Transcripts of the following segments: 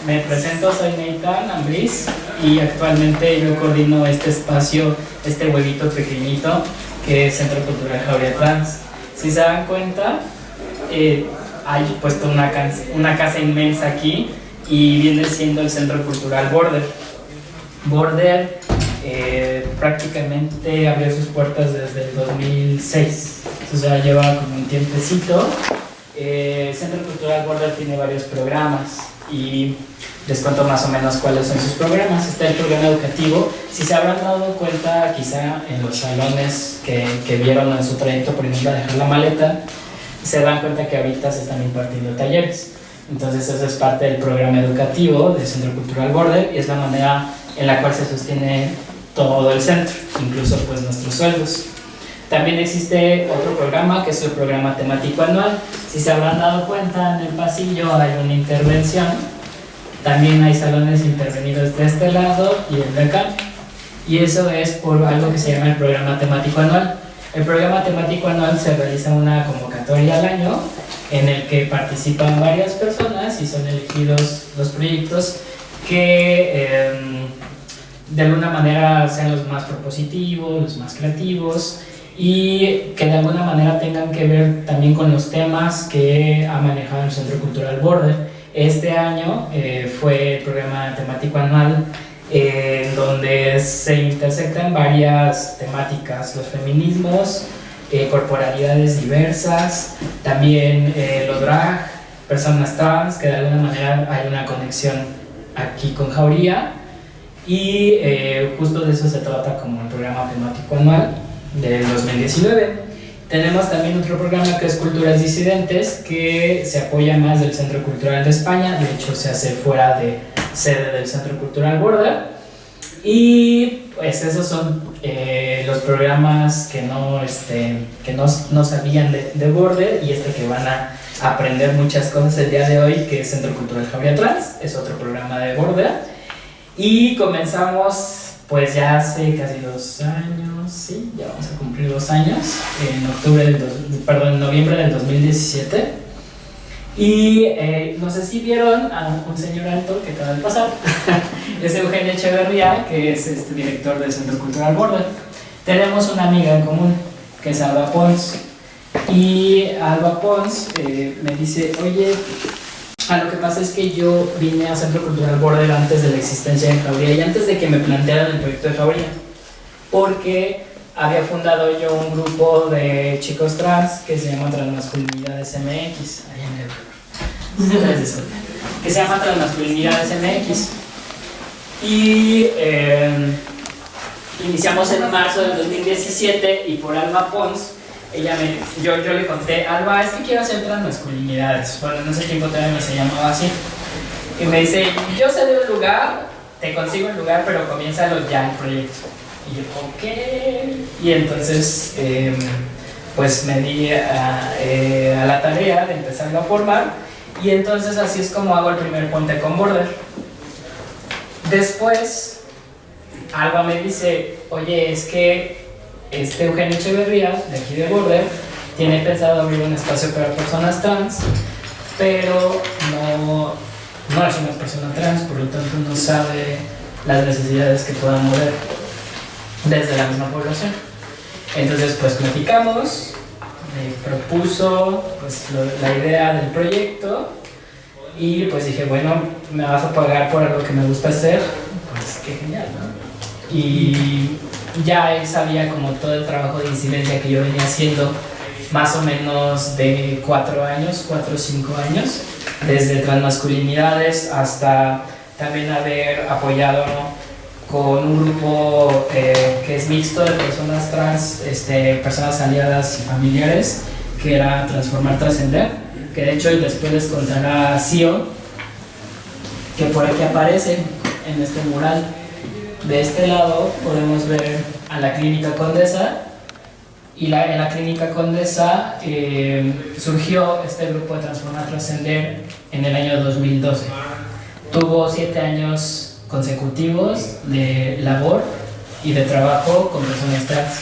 me presento, soy Nathan Ambriz y actualmente yo coordino este espacio, este huevito pequeñito que es Centro Cultural Jauría Trans. Si se dan cuenta, hay puesto una casa inmensa aquí y viene siendo el Centro Cultural Border. Border prácticamente abrió sus puertas desde el 2006, o sea, lleva como un tiempecito. El Centro Cultural Border tiene varios programas y les cuento más o menos cuáles son sus programas. Está el programa educativo. Si se habrán dado cuenta, quizá en los salones que vieron en su trayecto, por ejemplo, a dejar la maleta, se dan cuenta que ahorita se están impartiendo talleres. Entonces, eso es parte del programa educativo del Centro Cultural Border y es la manera en la cual se sostiene todo el centro, incluso pues nuestros sueldos. También existe otro programa que es el programa temático anual. Si se habrán dado cuenta, en el pasillo hay una intervención. También hay salones intervenidos de este lado y el de acá. Y eso es por algo que se llama el programa temático anual. El programa temático anual se realiza una convocatoria al año en el que participan varias personas y son elegidos los proyectos que de alguna manera sean los más propositivos, los más creativos y que de alguna manera tengan que ver también con los temas que ha manejado el Centro Cultural Border. Este año fue el programa temático anual donde se intersectan varias temáticas, los feminismos, corporalidades diversas, también los drag, personas trans, que de alguna manera hay una conexión aquí con Jauría y justo de eso se trata como el programa temático anual del 2019. Tenemos también otro programa que es Culturas Disidentes, que se apoya más del Centro Cultural de España, de hecho se hace fuera de sede del Centro Cultural Border. Y pues esos son los programas que no sabían de Border y que van a aprender muchas cosas el día de hoy, que es Centro Cultural Jauría Trans, es otro programa de Border. Y comenzamos pues ya hace casi 2 años, sí, ya vamos a cumplir 2 años, en noviembre del 2017. Y no sé si vieron a un señor alto que acaba de pasar, es Eugenio Echeverría, que es director del Centro Cultural Border. Tenemos una amiga en común, que es Alba Pons, y Alba Pons me dice, oye, lo que pasa es que yo vine a Centro Cultural Border antes de la existencia de Jauría y antes de que me plantearan el proyecto de Jauría, porque había fundado yo un grupo de chicos trans que se llama Transmasculinidades MX, que se llama Transmasculinidades MX, y iniciamos en marzo del 2017 y por Alba Pons, yo le conté, Alba, es que quiero hacer transmasculinidades. Bueno, en ese tiempo todavía no se llamaba así. Y me dice, yo sé de un lugar, te consigo el lugar, pero comiénzalo ya el proyecto. Y yo, ok. Y entonces, pues me di a la tarea de empezarlo a formar. Y entonces así es como hago el primer puente con Border. Después, Alba me dice, oye, es que Eugenio Echeverría, de aquí de Border, tiene pensado abrir un espacio para personas trans, pero no es una persona trans, por lo tanto no sabe las necesidades que puedan mover desde la misma población. Entonces pues platicamos, me propuso pues, la idea del proyecto y pues dije, bueno, me vas a pagar por algo que me gusta hacer, pues qué genial, ¿no? Y ya él sabía como todo el trabajo de incidencia que yo venía haciendo más o menos de 4 o 5 años, desde transmasculinidades hasta también haber apoyado con un grupo que es mixto de personas trans, personas aliadas y familiares, que era Transformar Trascender, que de hecho después les contará Sio, que por aquí aparece en este mural. De este lado podemos ver a la Clínica Condesa y en la Clínica Condesa surgió este grupo de Transformar Trascender en el año 2012. Tuvo 7 años consecutivos de labor y de trabajo con personas trans.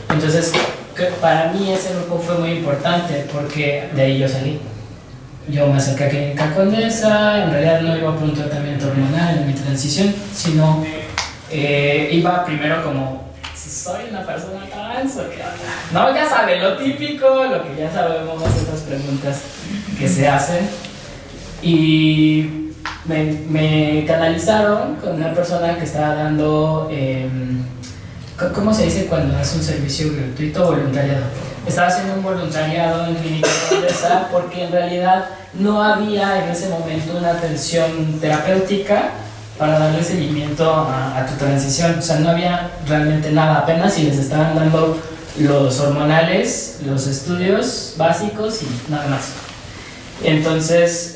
Entonces, para mí ese grupo fue muy importante porque de ahí yo salí. yo me acerqué a Clínica Condesa. En realidad no iba por un tratamiento hormonal en mi transición, sino iba primero como si soy una persona trans o qué onda. No, ya saben, lo típico, lo que ya sabemos, estas preguntas que se hacen. Y me canalizaron con una persona que estaba dando, ¿cómo se dice cuando hace un servicio gratuito? Voluntariado. Estaba haciendo un voluntariado en Clínica Condesa porque en realidad no había en ese momento una atención terapéutica para darle seguimiento a tu transición. O sea, no había realmente nada, apenas si les estaban dando los hormonales, los estudios básicos y nada más. Entonces,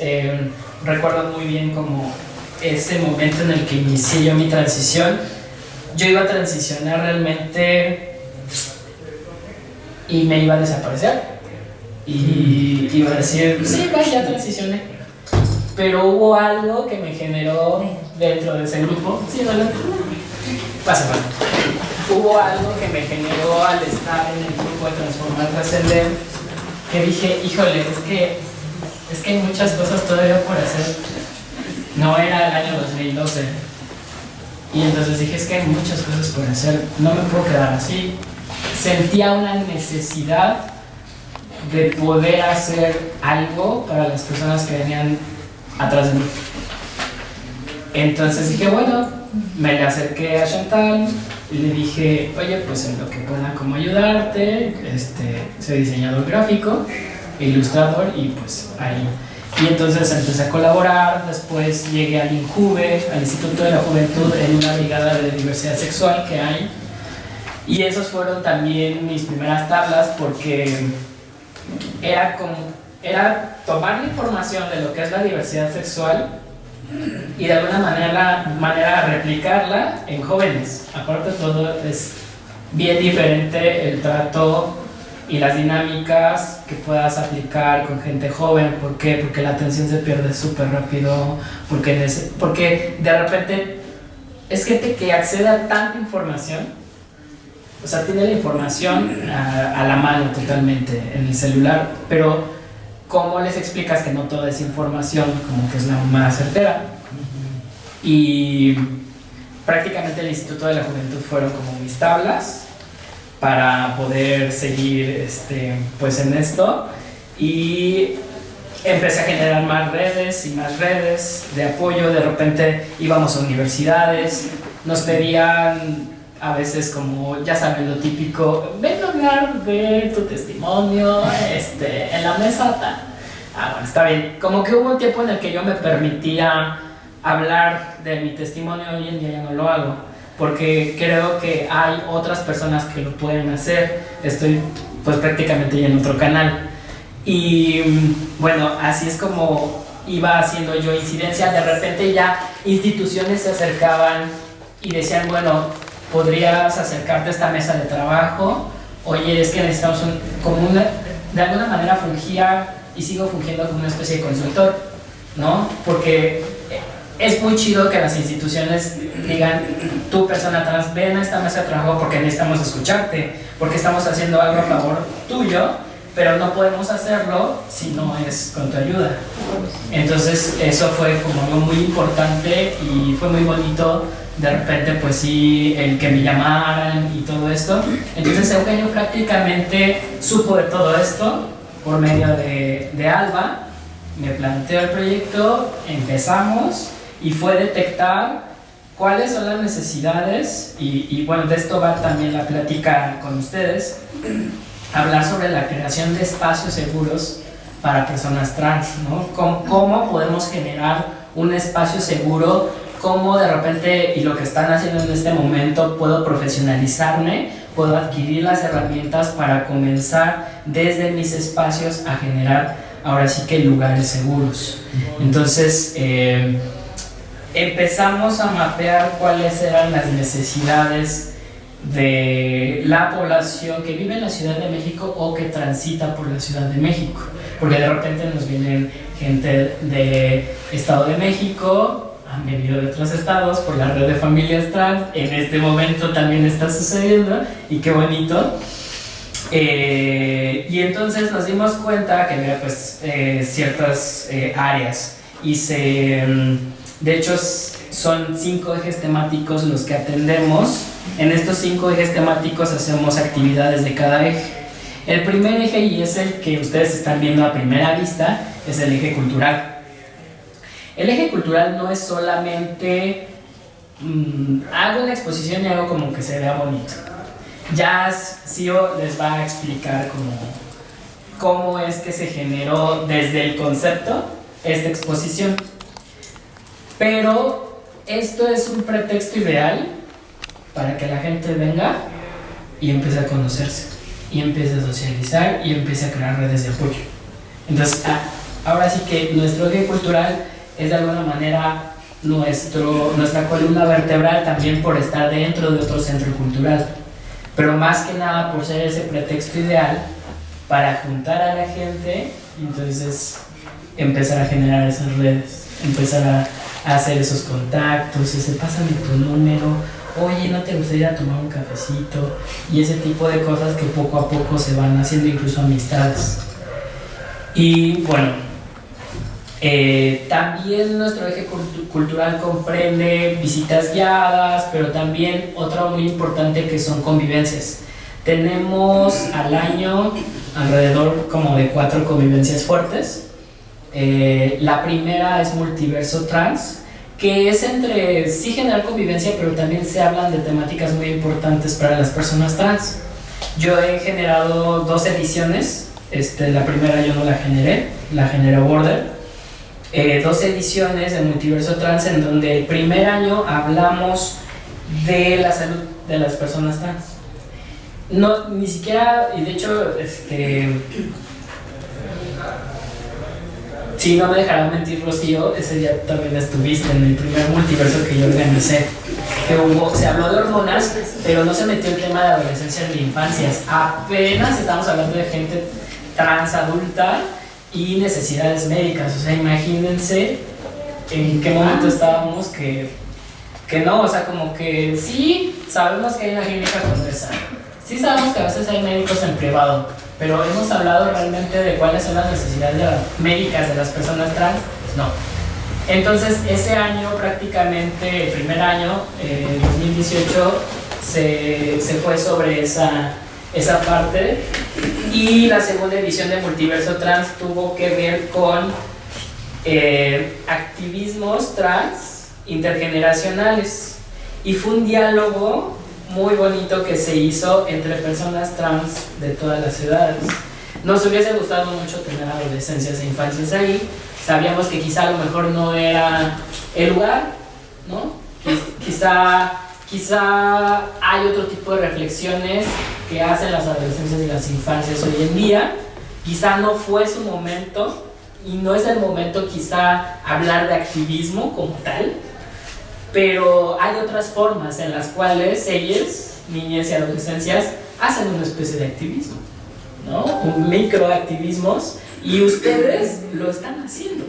recuerdo muy bien como ese momento en el que inicié yo mi transición. Yo iba a transicionar realmente y me iba a desaparecer. Y iba a decir, sí, ya transicioné. Pero hubo algo que me generó dentro de ese grupo. Sí, ¿vale? Pasa. Hubo algo que me generó al estar en el grupo de Transformar Trascender, que dije, híjole, es que hay muchas cosas todavía por hacer. No era el año 2012. Y entonces dije, es que hay muchas cosas por hacer, no me puedo quedar así. Sentía una necesidad de poder hacer algo para las personas que venían atrás de mí. Entonces dije, bueno, me le acerqué a Chantal y le dije, oye, pues en lo que pueda como ayudarte, soy diseñador gráfico, ilustrador y pues ahí. Y entonces empecé a colaborar, después llegué al INJUVE, al Instituto de la Juventud, en una brigada de diversidad sexual que hay. Y esos fueron también mis primeras tablas porque era tomar la información de lo que es la diversidad sexual y de alguna manera replicarla en jóvenes. Aparte de todo, es bien diferente el trato y las dinámicas que puedas aplicar con gente joven. ¿Por qué? Porque la atención se pierde súper rápido, porque de repente es gente que accede a tanta información, o sea, tiene la información a la mano totalmente en el celular, pero ¿cómo les explicas que no toda esa información como que es la más certera? Y prácticamente el Instituto de la Juventud fueron como mis tablas para poder seguir pues en esto, y empecé a generar más redes y más redes de apoyo. De repente íbamos a universidades, nos pedían a veces como, ya saben, lo típico, ven a hablar de tu testimonio en la mesa tal. Bueno, está bien. Como que hubo un tiempo en el que yo me permitía hablar de mi testimonio, hoy en día ya no lo hago, porque creo que hay otras personas que lo pueden hacer. Estoy pues prácticamente ya en otro canal. Y bueno, así es como iba haciendo yo incidencia. De repente ya instituciones se acercaban y decían, bueno, podrías acercarte a esta mesa de trabajo. Oye, es que necesitamos de alguna manera fungía y sigo fungiendo como una especie de consultor, ¿no? Porque es muy chido que las instituciones digan, tú persona trans, ven a esta mesa de trabajo porque necesitamos escucharte, porque estamos haciendo algo a favor tuyo, pero no podemos hacerlo si no es con tu ayuda. Entonces eso fue como algo muy importante y fue muy bonito. De repente pues sí, el que me llamaran y todo esto. Entonces Eugenio prácticamente supo de todo esto por medio de Alba. Me planteó el proyecto, empezamos y fue detectar cuáles son las necesidades y bueno, de esto va también la plática con ustedes. Hablar sobre la creación de espacios seguros para personas trans, ¿no? ¿Cómo podemos generar un espacio seguro? ¿Cómo de repente, y lo que están haciendo en este momento, puedo profesionalizarme, puedo adquirir las herramientas para comenzar desde mis espacios a generar ahora sí que lugares seguros? Entonces empezamos a mapear cuáles eran las necesidades de la población que vive en la Ciudad de México o que transita por la Ciudad de México, porque de repente nos vienen gente de Estado de México, han venido de otros estados por la red de familias trans. En este momento también está sucediendo y qué bonito. Y entonces nos dimos cuenta que había pues ciertas áreas y de hecho son 5 ejes temáticos los que atendemos. En estos 5 ejes temáticos hacemos actividades de cada eje. El primer eje, y es el que ustedes están viendo a primera vista, es el eje cultural. El eje cultural no es solamente hago una exposición y hago como que se vea bonito. Ya Sio les va a explicar cómo es que se generó desde el concepto esta exposición. Pero esto es un pretexto ideal para que la gente venga y empiece a conocerse, y empiece a socializar, y empiece a crear redes de apoyo. Entonces, ahora sí que nuestro eje cultural es de alguna manera nuestra columna vertebral, también por estar dentro de otro centro cultural, pero más que nada por ser ese pretexto ideal para juntar a la gente y entonces empezar a generar esas redes, empezar a hacer esos contactos, ese pásame tu número, oye, ¿no te gustaría tomar un cafecito? Y ese tipo de cosas que poco a poco se van haciendo incluso amistades. Y bueno, también nuestro eje cultural comprende visitas guiadas, pero también otra muy importante que son convivencias. Tenemos al año alrededor como de 4 convivencias fuertes. La primera es Multiverso Trans, que es sí generar convivencia, pero también se hablan de temáticas muy importantes para las personas trans. Yo he generado 2 ediciones, la primera yo no la generé, la generó Border. 2 ediciones de Multiverso Trans, en donde el primer año hablamos de la salud de las personas trans. No, ni siquiera, y de hecho, si no me dejará mentir Rocío, ese día también estuviste en el primer multiverso que yo organicé. Se habló de hormonas, pero no se metió el tema de adolescencia ni infancias. Apenas estamos hablando de gente trans adulta y necesidades médicas. O sea, imagínense en qué momento estábamos que no, o sea, como que sí, sabemos que hay una clínica Condesa, sí sabemos que a veces hay médicos en privado, pero hemos hablado realmente de cuáles son las necesidades médicas de las personas trans, no. Entonces, ese año prácticamente, el primer año, 2018, se fue sobre esa parte, y la segunda edición de Multiverso Trans tuvo que ver con activismos trans intergeneracionales, y fue un diálogo muy bonito que se hizo entre personas trans de todas las edades. Nos hubiese gustado mucho tener adolescencias e infancias ahí. Sabíamos que quizá a lo mejor no era el lugar, ¿no? Quizá hay otro tipo de reflexiones que hacen las adolescencias y las infancias hoy en día. Quizá no fue su momento, y no es el momento quizá hablar de activismo como tal, pero hay otras formas en las cuales ellas, niñas y adolescencias, hacen una especie de activismo, ¿no? Un microactivismos, y ustedes lo están haciendo,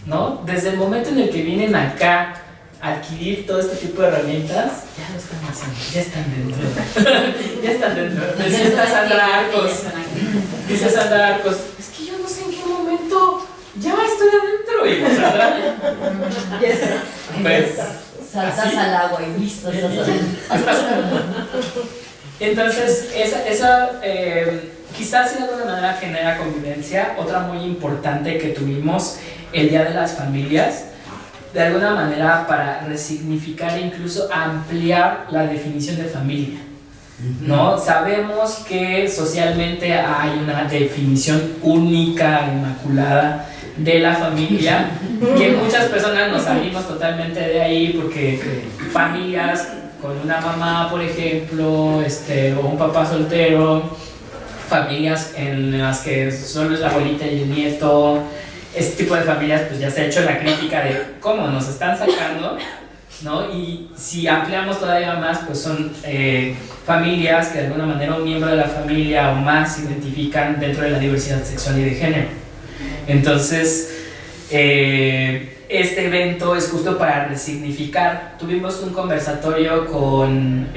¿no? Desde el momento en el que vienen acá a adquirir todo este tipo de herramientas, ya lo están haciendo, ya están dentro. Ya están dentro. Dice Sandra Arcos, es que yo no sé en qué momento ya estoy adentro. Y Sandra, ya está. Pues, saltas así, al agua y listo. Entonces, esa quizás de alguna manera genera convivencia. Otra muy importante que tuvimos, el Día de las Familias, de alguna manera para resignificar e incluso ampliar la definición de familia, ¿no? Sabemos que socialmente hay una definición única, inmaculada de la familia, que muchas personas nos salimos totalmente de ahí, porque familias con una mamá, por ejemplo, o un papá soltero, familias en las que solo es la abuelita y el nieto, este tipo de familias, pues ya se ha hecho la crítica de cómo nos están sacando, ¿no? Y si ampliamos todavía más, pues son familias que de alguna manera un miembro de la familia o más se identifican dentro de la diversidad sexual y de género. Entonces, este evento es justo para resignificar. Tuvimos un conversatorio con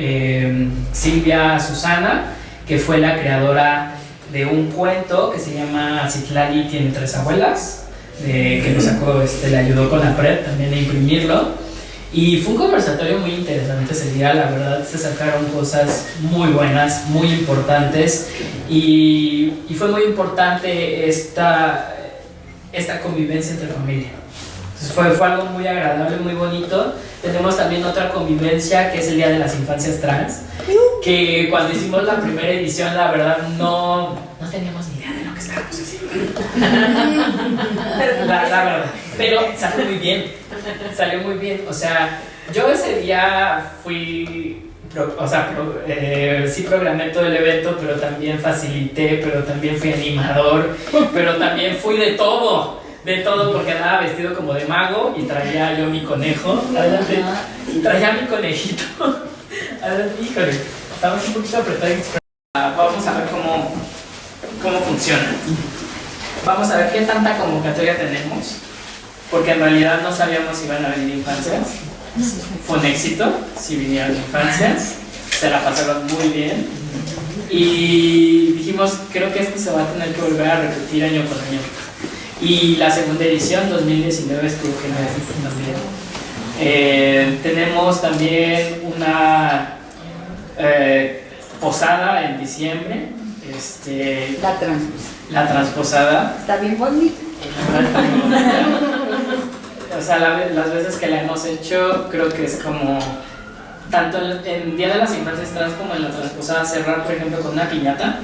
Silvia Susana, que fue la creadora de un cuento que se llama Citlali tiene tres abuelas, que lo sacó, le ayudó con la PREP también a imprimirlo. Y fue un conversatorio muy interesante ese día, la verdad se sacaron cosas muy buenas, muy importantes, y fue muy importante esta convivencia entre familia. Entonces fue algo muy agradable, muy bonito. Tenemos también otra convivencia que es el Día de las Infancias Trans, que cuando hicimos la primera edición, la verdad no teníamos ni idea de lo que estábamos haciendo. La verdad, pero salió muy bien. O sea, yo ese día sí programé todo el evento, pero también facilité, pero también fui animador, pero también fui de todo, porque andaba vestido como de mago y traía yo mi conejo, adelante, traía mi conejito, adelante, híjole, estamos un poquito apretados, vamos a ver cómo funciona, vamos a ver qué tanta convocatoria tenemos, porque en realidad no sabíamos si iban a venir infancias. Fue un éxito, si vinieron infancias, se la pasaron muy bien y dijimos, creo que esto se va a tener que volver a repetir año con año. Y la segunda edición, 2019, estuvo genial también. Tenemos también una posada en diciembre, la transposada. Está bien bonita. O sea, las veces que la hemos hecho, creo que es como, tanto en Día de las Infancias Trans como en la transposada, cerrar, por ejemplo, con una piñata,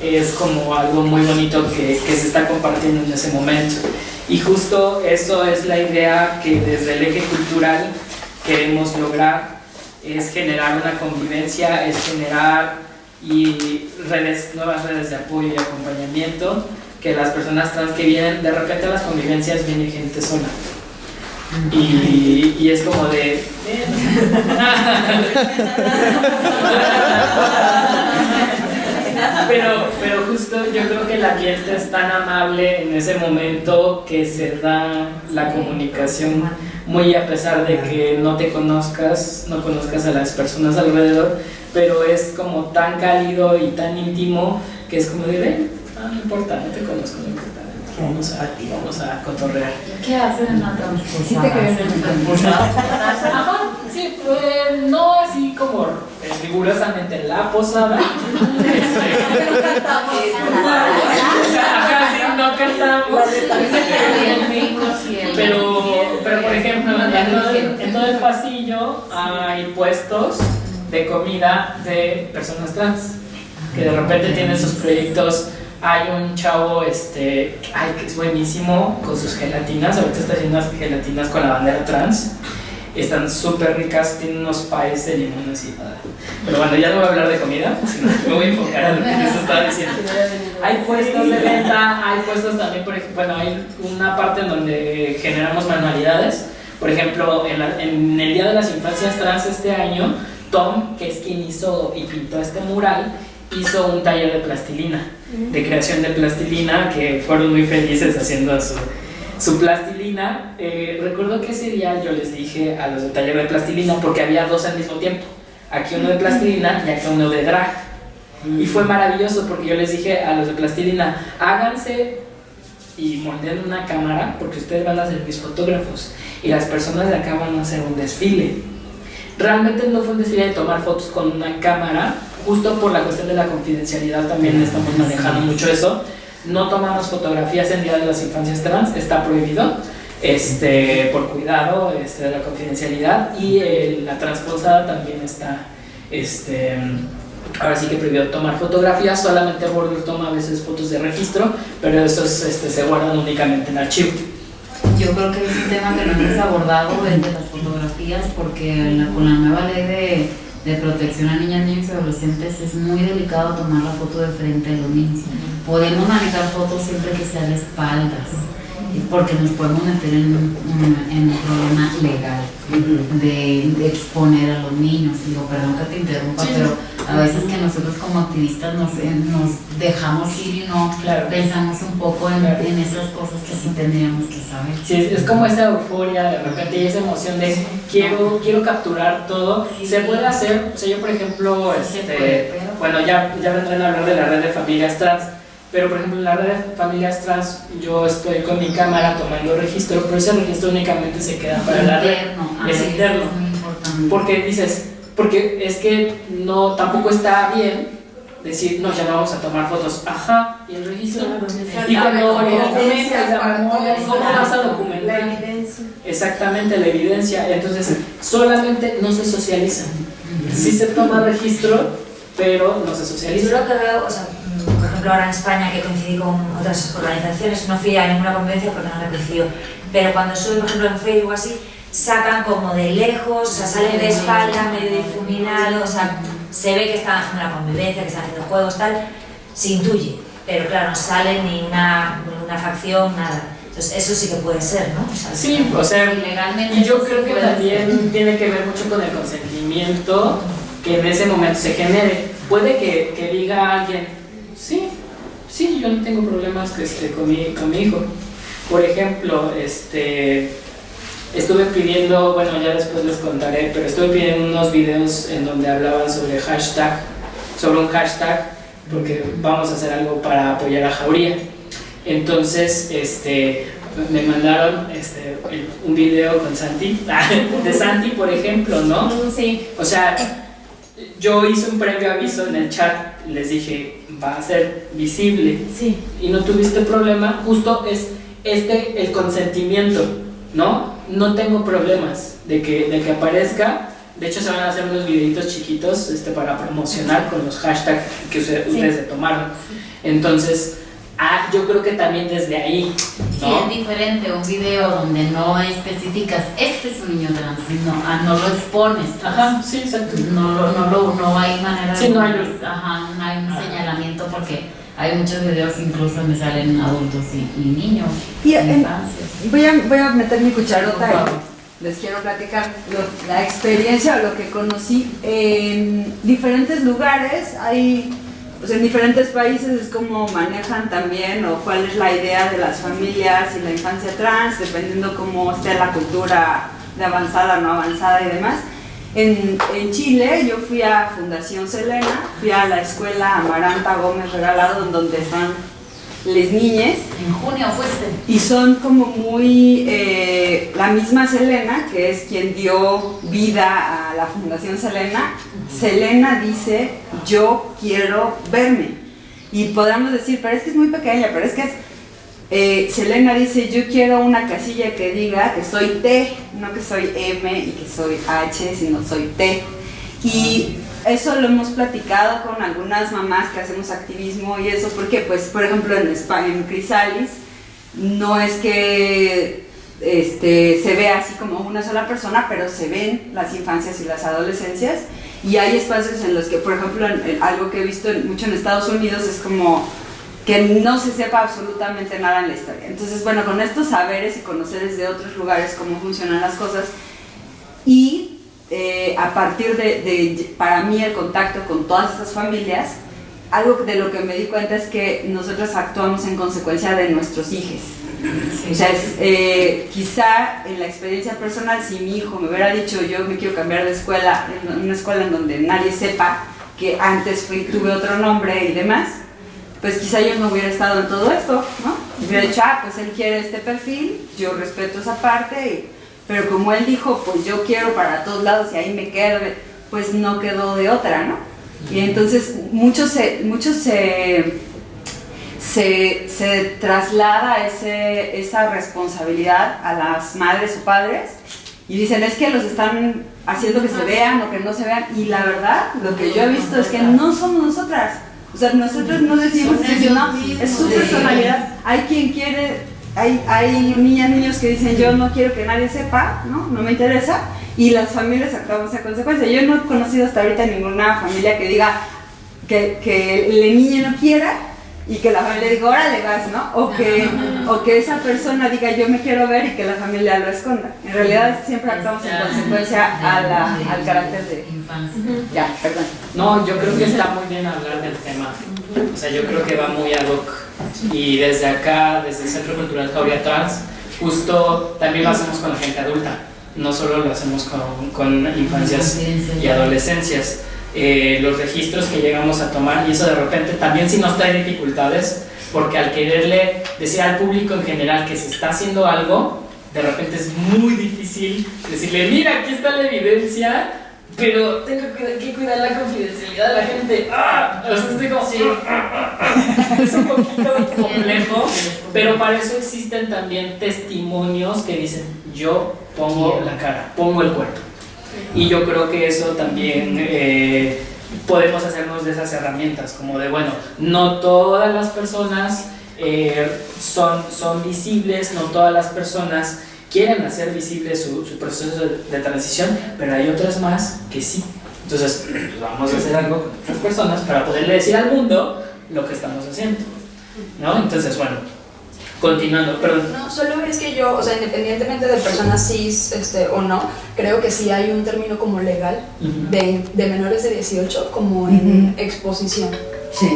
es como algo muy bonito que se está compartiendo en ese momento. Y justo eso es la idea que desde el eje cultural queremos lograr, es generar una convivencia, es generar nuevas redes de apoyo y acompañamiento, que las personas trans que vienen, de repente a las convivencias viene gente sola. Y es como de... pero justo yo creo que el ambiente es tan amable en ese momento que se da la comunicación muy a pesar de que no conozcas a las personas alrededor, pero es como tan cálido y tan íntimo que es como de, ven, no importa, no te conozco, no importa. Vamos a cotorrear. ¿Qué hacen en la transposada? ¿Sí te quedas en la transposada? Ajá, sí, no así como rigurosamente la posada. Pero cantamos. Ajá, sí, no cantamos. Pero por ejemplo, en todo el pasillo hay puestos de comida de personas trans que de repente tienen sus proyectos. Hay un chavo que es buenísimo con sus gelatinas. Ahorita está haciendo unas gelatinas con la bandera trans. Están súper ricas, tienen unos pies de limón así. Pero bueno, ya no voy a hablar de comida, sino me voy a enfocar en lo que les estaba diciendo. Hay puestos de venta, hay puestos también, por ejemplo, bueno, hay una parte en donde generamos manualidades. Por ejemplo, en el Día de las Infancias Trans este año, Tom, que es quien hizo y pintó este mural, hizo un taller de plastilina, de creación de plastilina, que fueron muy felices haciendo su plastilina. Recuerdo que ese día yo les dije a los del taller de plastilina, porque había dos al mismo tiempo, aquí uno de plastilina y aquí uno de drag, y fue maravilloso porque yo les dije a los de plastilina, háganse y moldeen una cámara porque ustedes van a ser mis fotógrafos y las personas de acá van a hacer un desfile. Realmente no fue un desfile de tomar fotos con una cámara, justo por la cuestión de la confidencialidad también estamos manejando mucho eso. No tomamos fotografías en Día de las Infancias Trans, está prohibido por cuidado de la confidencialidad, y la transposada también está ahora sí que prohibido tomar fotografías. Solamente Word toma a veces fotos de registro, pero esos se guardan únicamente en archivo. Yo creo que es un tema que no hemos abordado, el de las fotografías, porque con la nueva ley de protección a niñas, niños y adolescentes es muy delicado tomar la foto de frente de los niños. Podemos manejar fotos siempre que sea de espaldas, porque nos podemos meter en un problema legal de exponer a los niños. Digo, perdón que te interrumpa, pero a veces que nosotros como activistas nos dejamos ir y no Claro. pensamos un poco en esas cosas que sí tendríamos que saber. Sí, es como esa euforia de repente y esa emoción de quiero capturar todo. Sí. Se puede hacer, o sea, yo por ejemplo, Sí se puede, pero- bueno, ya vendrán a hablar de la red de familias trans, pero por ejemplo en la red de familias trans yo estoy con mi cámara tomando registro, pero ese registro únicamente se queda para la red, es interno. Es muy importante. Porque es que no, tampoco está bien decir, no, ya no vamos a tomar fotos, ajá, y el registro. Y cuando lo documentas, la memoria, ¿cómo vas a La documentar? evidencia. Exactamente, la evidencia. Entonces, solamente no se socializa. Sí se toma registro, pero no se Yo socializa. lo que veo, o sea, por ejemplo ahora en España que coincidí con otras organizaciones, no fui a ninguna convivencia porque no la coincidió, pero cuando sube por ejemplo en Facebook o así, sacan como de lejos, o sea, salen de espalda, medio difuminado, o sea, se ve que están haciendo una convivencia, que están haciendo juegos, tal, se intuye, pero claro, no sale ni una facción, nada. Entonces eso sí que puede ser, ¿no? O sea, Sí, o sea, Legalmente y yo eso creo sí que puede también tiene que ver mucho con el consentimiento que en ese momento se genere. Puede que diga alguien, sí, yo no tengo problemas con mi hijo. Por ejemplo, estuve pidiendo, bueno, ya después les contaré, pero estuve pidiendo unos videos en donde hablaban sobre un hashtag, porque vamos a hacer algo para apoyar a Jauría. Entonces, me mandaron un video con Santi, de Santi, por ejemplo, ¿no? Sí. O sea, yo hice un previo aviso en el chat, les dije, va a ser visible, Sí. y no tuviste problema, justo es el consentimiento, ¿no? No tengo problemas de que aparezca. De hecho se van a hacer unos videitos chiquitos para promocionar con los hashtags que ustedes se tomaron. Entonces, yo creo que también desde ahí, Sí, ¿no? es diferente un video donde no especificas, este es un niño trans, no lo expones. Ajá, sí, exacto. No hay manera Sí, no hay- no hay un señalamiento porque hay muchos videos incluso donde salen adultos y niños, Y infancias. voy a meter mi cucharota Por favor. y les quiero platicar la experiencia o lo que conocí en diferentes lugares. Pues en diferentes países es como manejan también o cuál es la idea de las familias y la infancia trans, dependiendo cómo esté la cultura de avanzada, no avanzada y demás. En Chile yo fui a Fundación Selena, fui a la escuela Amaranta Gómez Regalado, donde están les niñes, En junio fuiste. y son como muy la misma Selena, que es quien dio vida a la Fundación Selena. Selena dice, yo quiero verme, y podemos decir, pero es que es muy pequeña, pero es que Selena dice, yo quiero una casilla que diga que soy T, no que soy M y que soy H, sino soy T. Y eso lo hemos platicado con algunas mamás que hacemos activismo y eso, porque pues por ejemplo en España, en Crisalis, no es que se ve así como una sola persona, pero se ven las infancias y las adolescencias, y hay espacios en los que, por ejemplo, algo que he visto mucho en Estados Unidos es como que no se sepa absolutamente nada en la historia. Entonces, bueno, con estos saberes y conoceres de otros lugares cómo funcionan las cosas, y a partir para mí, el contacto con todas estas familias, algo de lo que me di cuenta es que nosotros actuamos en consecuencia de nuestros hijos. O sea, quizá en la experiencia personal, si mi hijo me hubiera dicho, yo me quiero cambiar de escuela, en una escuela en donde nadie sepa que antes tuve otro nombre y demás, pues quizá yo no hubiera estado en todo esto, ¿no? Hubiera dicho, pues él quiere este perfil, yo respeto esa parte, pero como él dijo, pues yo quiero para todos lados y ahí me quedo, pues no quedó de otra, ¿no? Y entonces mucho se traslada esa responsabilidad a las madres o padres, y dicen, es que los están haciendo que se vean o que no se vean, y la verdad, lo que yo he visto es que no somos nosotras. O sea, nosotros no decimos eso, no, es su personalidad. Hay quien quiere, hay niños que dicen, yo no quiero que nadie sepa, no me interesa, y las familias actuamos a consecuencia. Yo no he conocido hasta ahorita ninguna familia que diga que el niño no quiera, y que la familia diga, órale vas, ¿no? O que esa persona diga, yo me quiero ver, y que la familia lo esconda. En realidad siempre actuamos en consecuencia al carácter de infancia. Ya, perdón. No, yo creo que está muy bien hablar del tema. O sea, yo creo que va muy ad hoc. Y desde acá, desde el Centro Cultural Jauría Trans, justo también lo hacemos con la gente adulta. No solo lo hacemos con infancias y adolescencias. Los registros que llegamos a tomar, y eso de repente también sí nos trae dificultades, porque al quererle decir al público en general que se está haciendo algo, de repente es muy difícil decirle, mira, aquí está la evidencia, pero tengo que cuidar la confidencialidad de la gente. O sea, estoy como... es un poquito complejo, pero para eso existen también testimonios que dicen, yo pongo la cara, pongo el cuerpo. Y yo creo que eso también podemos hacernos de esas herramientas, como de, bueno, no todas las personas son visibles, no todas las personas quieren hacer visible su proceso de transición, pero hay otras más que sí. Entonces, pues vamos a hacer algo con estas personas para poderle decir al mundo lo que estamos haciendo, ¿no? Entonces, bueno, continuando, perdón. No, solo es que yo, o sea, independientemente de personas cis o no, creo que sí hay un término como legal de menores de 18 como en exposición. Sí.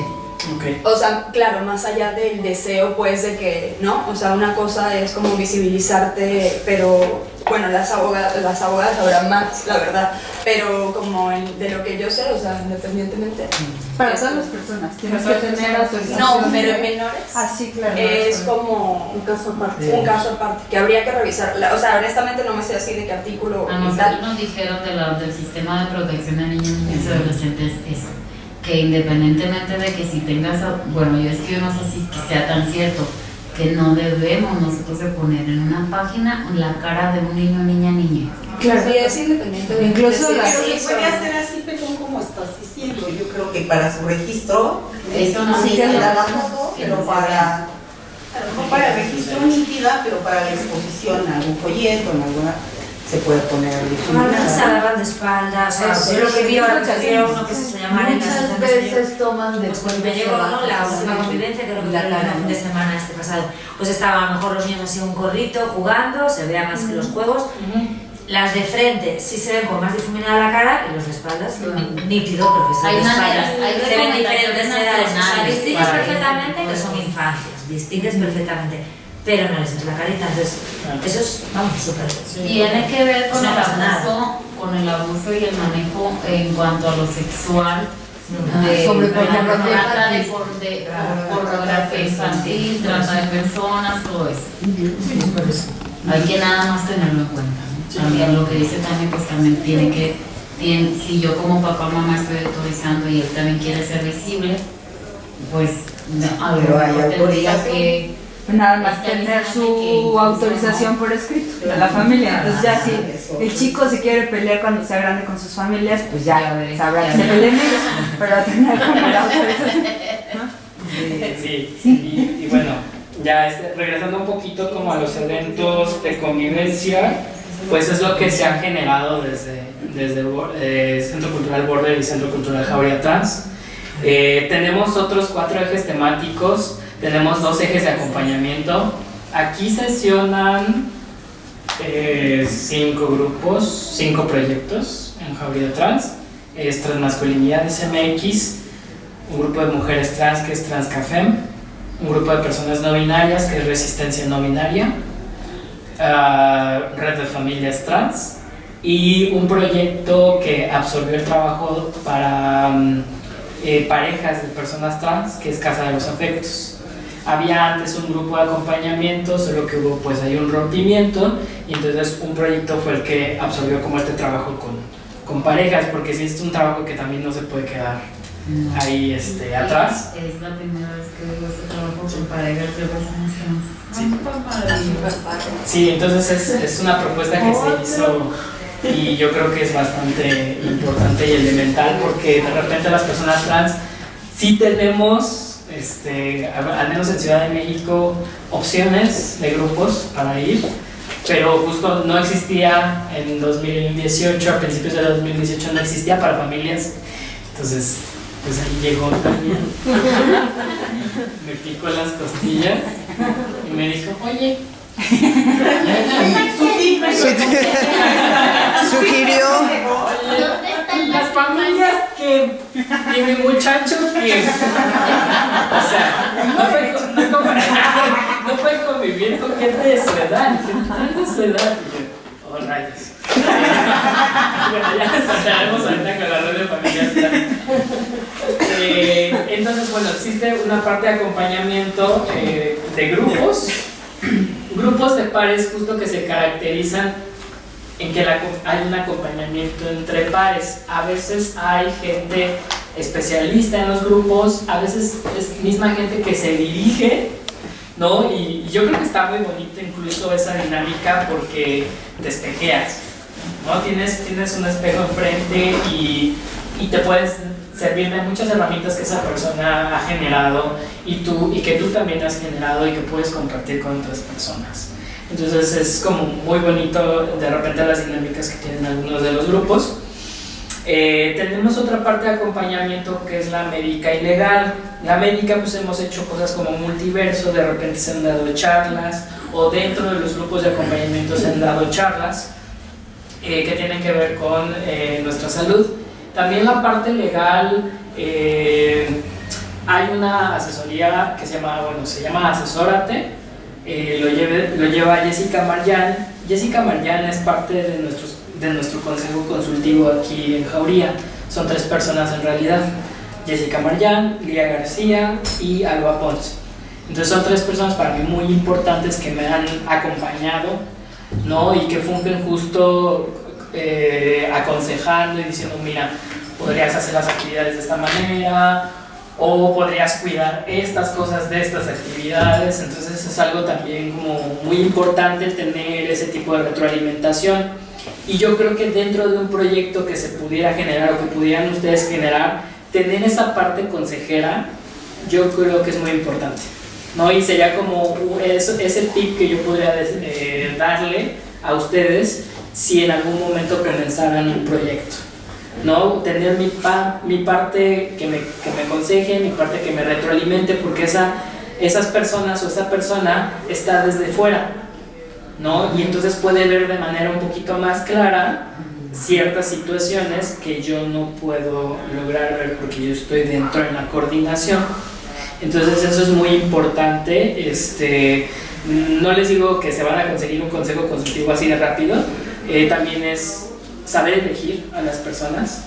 Okay. O sea, claro, más allá del deseo, pues, de que, ¿no? O sea, una cosa es como visibilizarte, pero, bueno, las abogadas sabrán más, la verdad, pero como de lo que yo sé, o sea, independientemente. Para todas las personas, tienes que tener autorización. No, pero en menores. Ah, sí, claro. Es como un caso aparte. Un caso aparte, que habría que revisar. O sea, honestamente no me sé así de qué artículo. A nosotros nos dijeron del sistema de protección de niños, niñas y adolescentes eso, que independientemente de que si tengas, bueno, yo es que yo no sé si sea tan cierto, que no debemos nosotros de poner en una página la cara de un niño, niña. Claro, sí, es independiente de incluso de Pero si se puede hacer así, Petón, como estás diciendo. Yo creo que para su registro, eso no sí se queda la hace. foto, pero para, a lo mejor para el registro nítida, pero para la exposición a algún folleto, en alguna, se puede poner Se agarran de espaldas, o sea, yo lo que vi ahora que había uno que se llamaba en las Muchas veces toman pues cuando me llegó, ¿no? La última convivencia, creo que fue el fin de semana pasado, pues estaban a lo mejor los niños así un gorrito jugando, se veía más que los juegos. Las de frente sí se ven como más difuminada la cara y los de espaldas nítido, porque son de espaldas. Se ven diferentes edades, o sea, distingues perfectamente que son infancias, distingues perfectamente, pero no les ves la carita, entonces eso es, vamos, súper. Tiene que ver con No el pasa nada. con el abuso y el manejo en cuanto a lo sexual. Sobre de pornografía pornografía infantil, trata de personas, todo eso. Hay que nada más tenerlo en cuenta, ¿no? También lo que dice Tania, pues también si yo como papá o mamá estoy autorizando y él también quiere ser visible, pues Pero hay tendría autorización. que Nada más tener su autorización por escrito de la familia. Entonces ya si el chico se quiere pelear cuando sea grande con sus familias, pues ya sabrá que se peleen ellos, pero tener como la autorización. Sí. Y bueno, ya regresando un poquito como a los eventos de convivencia, pues es lo que se ha generado desde Centro Cultural Border y Centro Cultural Jauría Trans. Tenemos otros 4 ejes temáticos, tenemos 2 ejes de acompañamiento. Aquí sesionan 5 grupos, 5 proyectos en Jauría Trans. Es Transmasculinidad SMX, un grupo de mujeres trans que es Transcafem, un grupo de personas no binarias que es Resistencia No Binaria, Red de Familias Trans, y un proyecto que absorbió el trabajo para parejas de personas trans, que es Casa de los Afectos. Había antes un grupo de acompañamiento, solo que hubo pues ahí un rompimiento, y entonces un proyecto fue el que absorbió como este trabajo con parejas, porque sí es un trabajo que también no se puede quedar ahí atrás. Es la primera vez que digo este trabajo con parejas de personas trans. Sí, entonces es una propuesta que se hizo y yo creo que es bastante importante y elemental, porque de repente las personas trans sí tenemos, al menos en Ciudad de México, opciones de grupos para ir, pero justo no existía en 2018, a principios de 2018 no existía para familias, entonces Pues ahí llegó también. Me picó las costillas y me dijo, oye. Sugirió. ¿Dónde están las familias que y mi muchacho que? O sea, no puede convivir con gente de su edad. Gente de su edad. Y yo, oh rayos. Bueno, ya nos pasaremos ahorita con la red de familias también. Entonces, bueno, existe una parte de acompañamiento de grupos de pares justo que se caracterizan en que hay un acompañamiento entre pares. A veces hay gente especialista en los grupos, a veces es misma gente que se dirige, ¿no? Y yo creo que está muy bonito incluso esa dinámica porque te espejeas, ¿no? Tienes un espejo enfrente y te puedes servir de muchas herramientas que esa persona ha generado y que tú también has generado y que puedes compartir con otras personas. Entonces es como muy bonito de repente las dinámicas que tienen algunos de los grupos. Tenemos otra parte de acompañamiento que es la médica y legal. La médica pues hemos hecho cosas como multiverso, de repente se han dado charlas o dentro de los grupos de acompañamiento se han dado charlas que tienen que ver con nuestra salud. También la parte legal, hay una asesoría que se llama Asesórate, lo lleva Jessica Marjan. Jessica Marjan es parte de nuestro consejo consultivo aquí en Jauría. Son 3 personas en realidad: Jessica Marjan, Lía García y Alba Ponce. Entonces son 3 personas para mí muy importantes que me han acompañado, ¿no? Y que fungen justo aconsejando y diciendo, mira, podrías hacer las actividades de esta manera o podrías cuidar estas cosas de estas actividades. Entonces es algo también como muy importante tener ese tipo de retroalimentación. Y yo creo que dentro de un proyecto que se pudiera generar o que pudieran ustedes generar, tener esa parte consejera, yo creo que es muy importante, ¿no? Y sería como ese tip que yo podría darle a ustedes si en algún momento comenzaran un proyecto, ¿no? Tener mi parte que me aconseje, mi parte que me retroalimente, porque esas personas o esa persona está desde fuera, ¿no? Y entonces puede ver de manera un poquito más clara ciertas situaciones que yo no puedo lograr ver porque yo estoy dentro en la coordinación. Entonces eso es muy importante. No les digo que se van a conseguir un consejo consultivo así de rápido. También es saber elegir a las personas,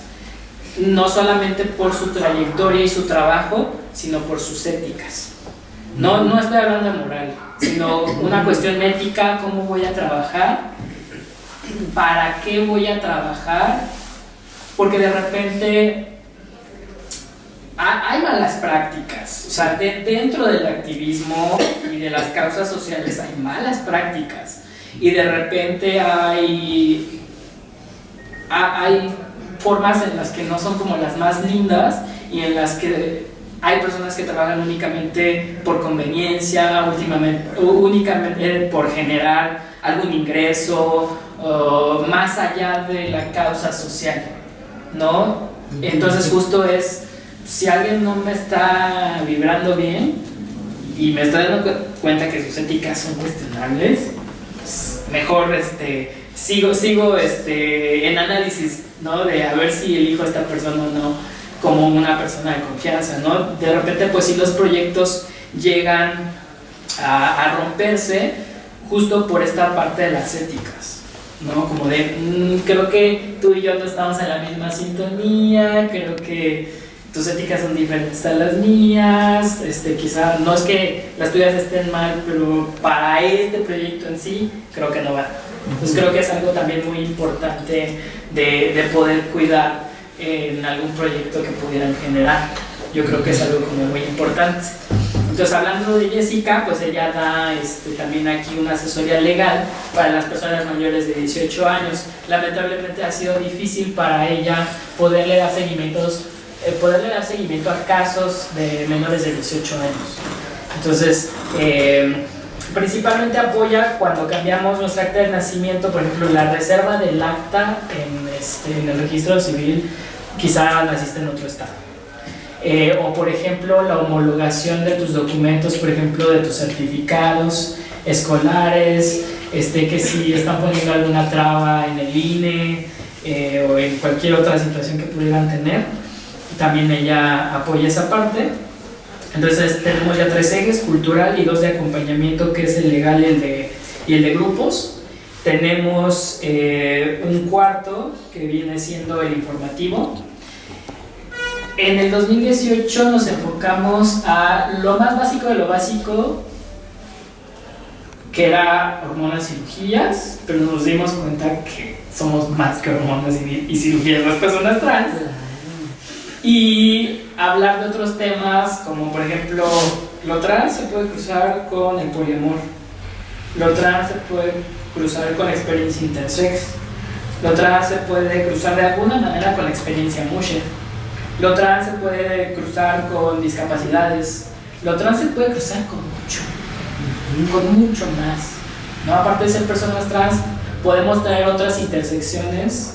no solamente por su trayectoria y su trabajo, sino por sus éticas. No estoy hablando de moral, sino una cuestión ética: cómo voy a trabajar, para qué voy a trabajar, porque de repente hay malas prácticas. O sea, dentro del activismo y de las causas sociales hay malas prácticas. Y de repente hay formas en las que no son como las más lindas y en las que hay personas que trabajan únicamente por conveniencia, únicamente por generar algún ingreso, más allá de la causa social, ¿no? Entonces justo es, si alguien no me está vibrando bien y me está dando cuenta que sus éticas son cuestionables, mejor sigo en análisis, ¿no? De a ver si elijo a esta persona o no como una persona de confianza, ¿no? De repente pues si los proyectos llegan a romperse justo por esta parte de las éticas, ¿no? Como de creo que tú y yo no estamos en la misma sintonía, creo que tus éticas son diferentes a las mías, quizá no es que las tuyas estén mal, pero para este proyecto en sí creo que no va. Entonces creo que es algo también muy importante de poder cuidar en algún proyecto que pudieran generar. Yo creo que es algo como muy importante. Entonces, hablando de Jessica, pues ella da también aquí una asesoría legal para las personas mayores de 18 años. Lamentablemente ha sido difícil para ella poderle dar seguimiento a casos de menores de 18 años. Entonces, principalmente apoya cuando cambiamos nuestra acta de nacimiento, por ejemplo, la reserva del acta en el registro civil, quizá naciste en otro estado. O por ejemplo la homologación de tus documentos, por ejemplo de tus certificados escolares, que si están poniendo alguna traba en el INE o en cualquier otra situación que pudieran tener, también ella apoya esa parte. Entonces tenemos ya 3 ejes: cultural y 2 de acompañamiento, que es el legal y el de grupos. Tenemos un cuarto que viene siendo el informativo. En el 2018 nos enfocamos a lo más básico de lo básico, que era hormonas y cirugías, pero nos dimos cuenta que somos más que hormonas y cirugías las personas trans. Y hablar de otros temas como por ejemplo, lo trans se puede cruzar con el poliamor, lo trans se puede cruzar con la experiencia intersex, lo trans se puede cruzar de alguna manera con la experiencia mushe, lo trans se puede cruzar con discapacidades, lo trans se puede cruzar con mucho más, ¿no? Aparte de ser personas trans, podemos traer otras intersecciones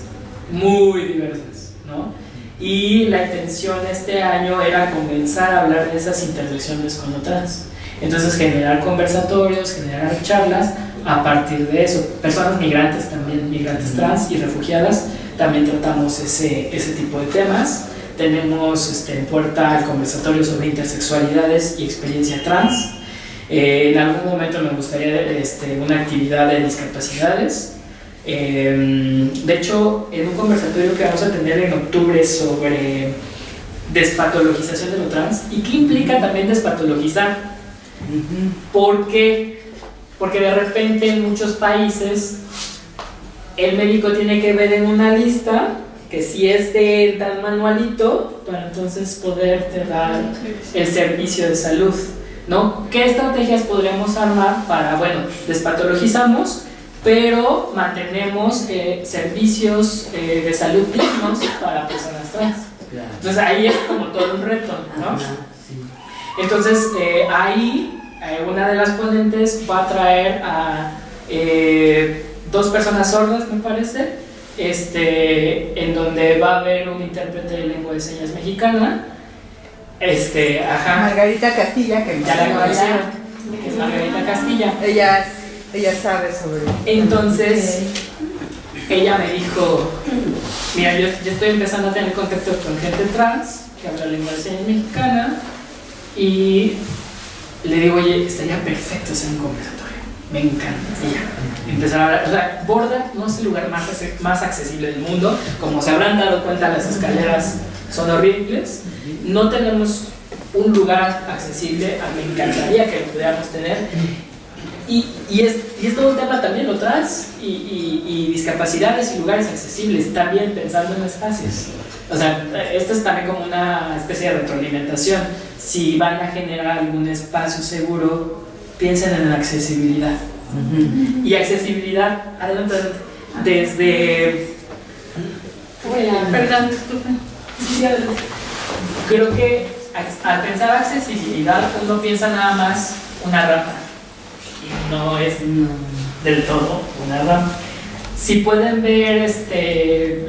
muy diversas, ¿no? Y la intención este año era comenzar a hablar de esas intersecciones con lo trans. Entonces generar conversatorios, generar charlas a partir de eso. Personas migrantes también, migrantes trans y refugiadas, también tratamos ese tipo de temas. Tenemos en puerta el conversatorio sobre intersexualidades y experiencia trans. En algún momento me gustaría una actividad de discapacidades. De hecho, en un conversatorio que vamos a tener en octubre sobre despatologización de lo trans, y qué implica también despatologizar. ¿Por qué? Porque de repente en muchos países el médico tiene que ver en una lista que si es de tal manualito para entonces poderte dar el servicio de salud, ¿no? ¿Qué estrategias podríamos armar para, bueno, despatologizamos, pero mantenemos servicios de salud dignos para personas trans? Entonces ahí es como todo un reto, ¿no? Entonces ahí una de las ponentes va a traer a 2 personas sordas, me parece, en donde va a haber un intérprete de lengua de señas mexicana. Margarita Castilla, que ya la conocieron, que es Margarita Castilla. Ella sabe sobre. Entonces, ella me dijo: mira, yo estoy empezando a tener contacto con gente trans que habla lengua de señas mexicana, y le digo, oye, estaría perfecto hacer un conversatorio, me encanta. Y ya, empezar a hablar. O sea, Borda no es el lugar más accesible del mundo. Como se habrán dado cuenta, las escaleras son horribles. No tenemos un lugar accesible. Me encantaría que lo pudiéramos tener. Y es todo un tema también, lo trans y discapacidades y lugares accesibles, también pensando en espacios. O sea, esto es también como una especie de retroalimentación. Si van a generar algún espacio seguro, piensen en la accesibilidad. Y accesibilidad, adelante, desde... Perdón, disculpen. Sí, adelante. Creo que al pensar accesibilidad, uno piensa nada más una rampa. Y no es del todo una rampa. Si pueden ver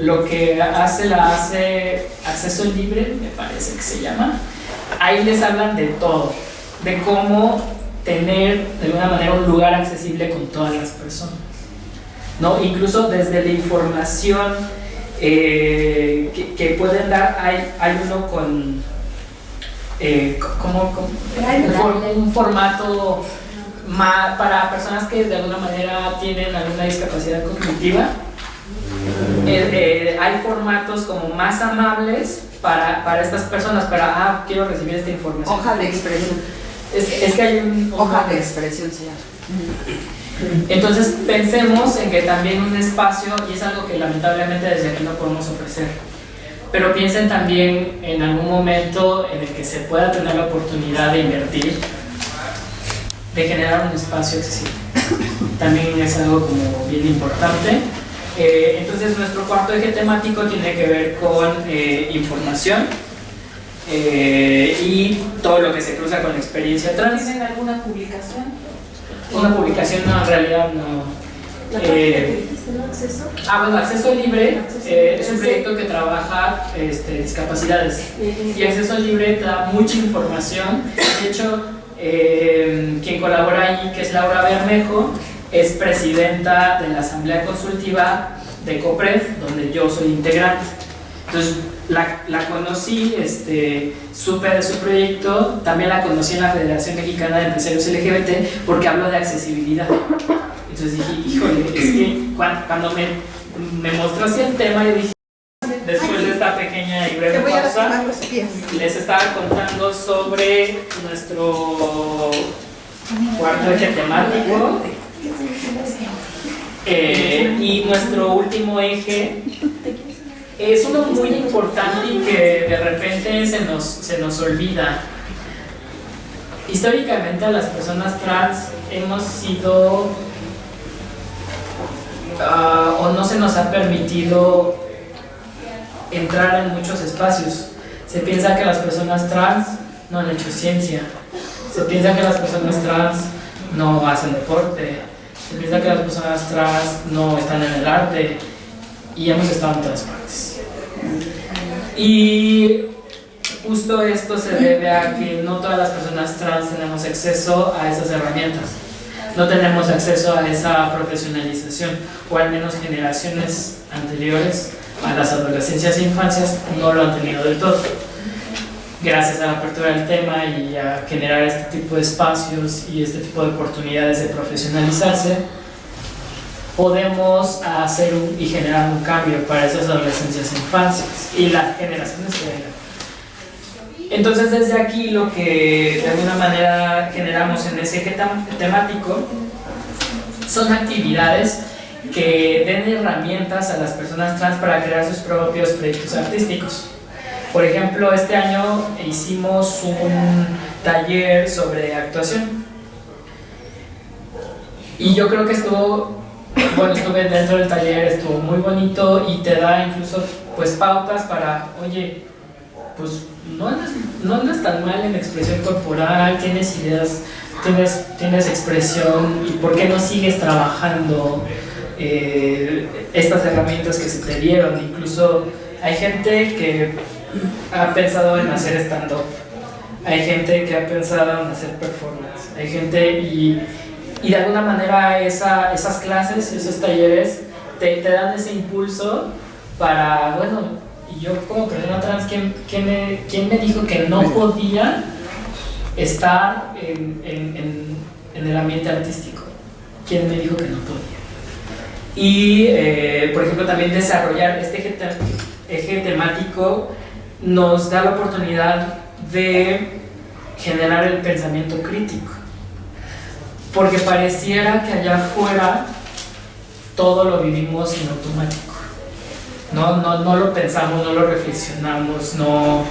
lo que hace Acceso Libre, me parece que se llama, ahí les hablan de todo, de cómo tener de alguna manera un lugar accesible con todas las personas, ¿no? Incluso desde la información que pueden dar, hay uno con un formato para personas que de alguna manera tienen alguna discapacidad cognitiva. Hay formatos como más amables para estas personas, quiero recibir esta información. Hoja de expresión. Es que hay un... Hoja de expresión se llama. Entonces pensemos en que también un espacio, y es algo que lamentablemente desde aquí no podemos ofrecer, pero piensen también en algún momento en el que se pueda tener la oportunidad de invertir, de generar un espacio accesible. También es algo como bien importante. Entonces nuestro cuarto eje temático tiene que ver con información y todo lo que se cruza con la experiencia trans. ¿Tienen alguna publicación? Una publicación, no, en realidad no. Bueno, Acceso Libre es un proyecto que trabaja discapacidades, y Acceso Libre te da mucha información. De hecho, quien colabora ahí, que es Laura Bermejo, es presidenta de la Asamblea Consultiva de COPRED, donde yo soy integrante. Entonces la conocí, supe de su proyecto, también la conocí en la Federación Mexicana de Empresarios LGBT porque hablo de accesibilidad. Entonces dije, híjole, es que cuando me mostró así el tema, yo dije, después de esta pequeña y breve pausa, les estaba contando sobre nuestro cuarto eje temático y nuestro último eje. Es uno muy importante y que de repente se nos olvida. Históricamente a las personas trans hemos sido o no se nos ha permitido entrar en muchos espacios. Se piensa que las personas trans no han hecho ciencia, se piensa que las personas trans no hacen deporte, se piensa que las personas trans no están en el arte, y hemos estado en todas partes. Y justo esto se debe a que no todas las personas trans tenemos acceso a esas herramientas, no tenemos acceso a esa profesionalización, o al menos generaciones anteriores a las adolescencias e infancias no lo han tenido del todo. Gracias a la apertura del tema y a generar este tipo de espacios y este tipo de oportunidades de profesionalizarse, podemos hacer y generar un cambio para esas adolescencias e infancias y las generaciones que vengan. Entonces, desde aquí lo que de alguna manera generamos en ese eje temático son actividades que den herramientas a las personas trans para crear sus propios proyectos artísticos. Por ejemplo, este año hicimos un taller sobre actuación y yo creo que estuve dentro del taller, estuvo muy bonito y te da incluso pues pautas para, oye, pues no andas tan mal en expresión corporal, tienes ideas, tienes expresión, y por qué no sigues trabajando estas herramientas que se te dieron. Incluso hay gente que ha pensado en hacer stand-up, hay gente que ha pensado en hacer performance, hay gente y de alguna manera esas clases, esos talleres te dan ese impulso para, bueno, y yo como persona trans, ¿quién me dijo que no podía estar en el ambiente artístico? ¿Quién me dijo que no podía? Y, por ejemplo, también desarrollar este eje temático nos da la oportunidad de generar el pensamiento crítico, porque pareciera que allá afuera todo lo vivimos en automático. No lo pensamos, no lo reflexionamos, no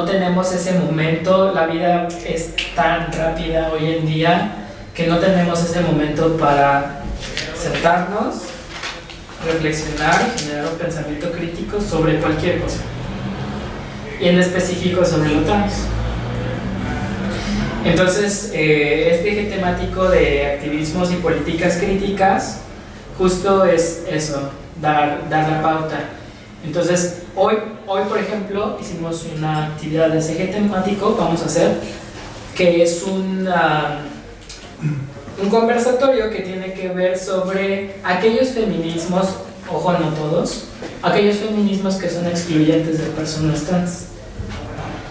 tenemos ese momento. La vida es tan rápida hoy en día que no tenemos ese momento para sentarnos, reflexionar y generar un pensamiento crítico sobre cualquier cosa, y en específico sobre lo trans. Entonces, este eje temático de activismos y políticas críticas justo es eso, dar la pauta. Entonces, hoy por ejemplo, hicimos una actividad de ese eje temático, vamos a hacer, que es un conversatorio que tiene que ver sobre aquellos feminismos, ojo, no todos, aquellos feminismos que son excluyentes de personas trans,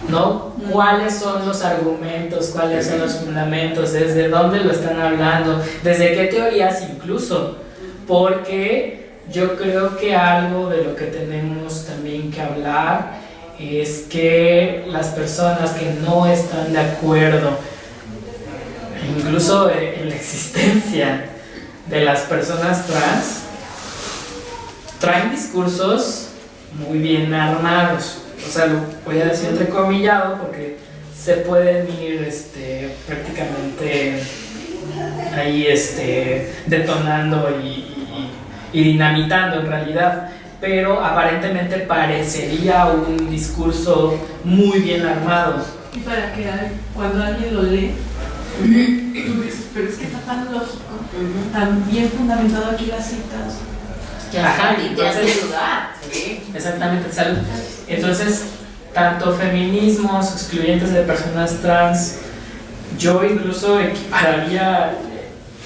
¿no? ¿Cuáles son los argumentos? ¿Cuáles son los fundamentos? ¿Desde dónde lo están hablando? ¿Desde qué teorías incluso? Porque yo creo que algo de lo que tenemos también que hablar es que las personas que no están de acuerdo, incluso en la existencia de las personas trans, traen discursos muy bien armados. O sea, lo voy a decir entrecomillado porque se pueden ir prácticamente ahí detonando y dinamitando en realidad, pero aparentemente parecería un discurso muy bien armado. Y para que cuando alguien lo lee Tú dices, pero es que está tan lógico, tan bien fundamentado aquí las citas. Ajá, Y te hace entonces, dudar. Sí. exactamente, salud. Entonces, tanto feminismos excluyentes de personas trans, yo incluso equipararía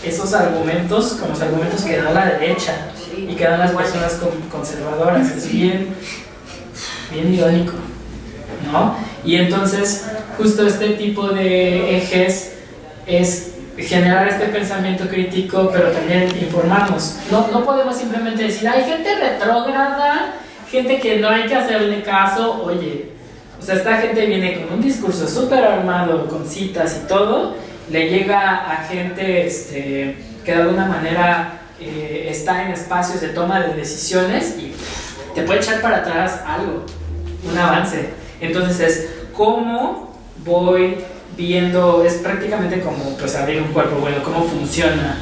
esos argumentos con los argumentos que da la derecha y que dan las personas conservadoras. Es bien irónico, ¿no? Y entonces, justo este tipo de ejes es generar este pensamiento crítico, pero también informarnos. No podemos simplemente decir, hay gente retrógrada, gente que no hay que hacerle caso. Oye, o sea, esta gente viene con un discurso súper armado, con citas y todo, le llega a gente que de alguna manera está en espacios de toma de decisiones y te puede echar para atrás algo, un avance. Entonces es cómo voy viendo, es prácticamente como pues abrir un cuerpo, bueno, cómo funciona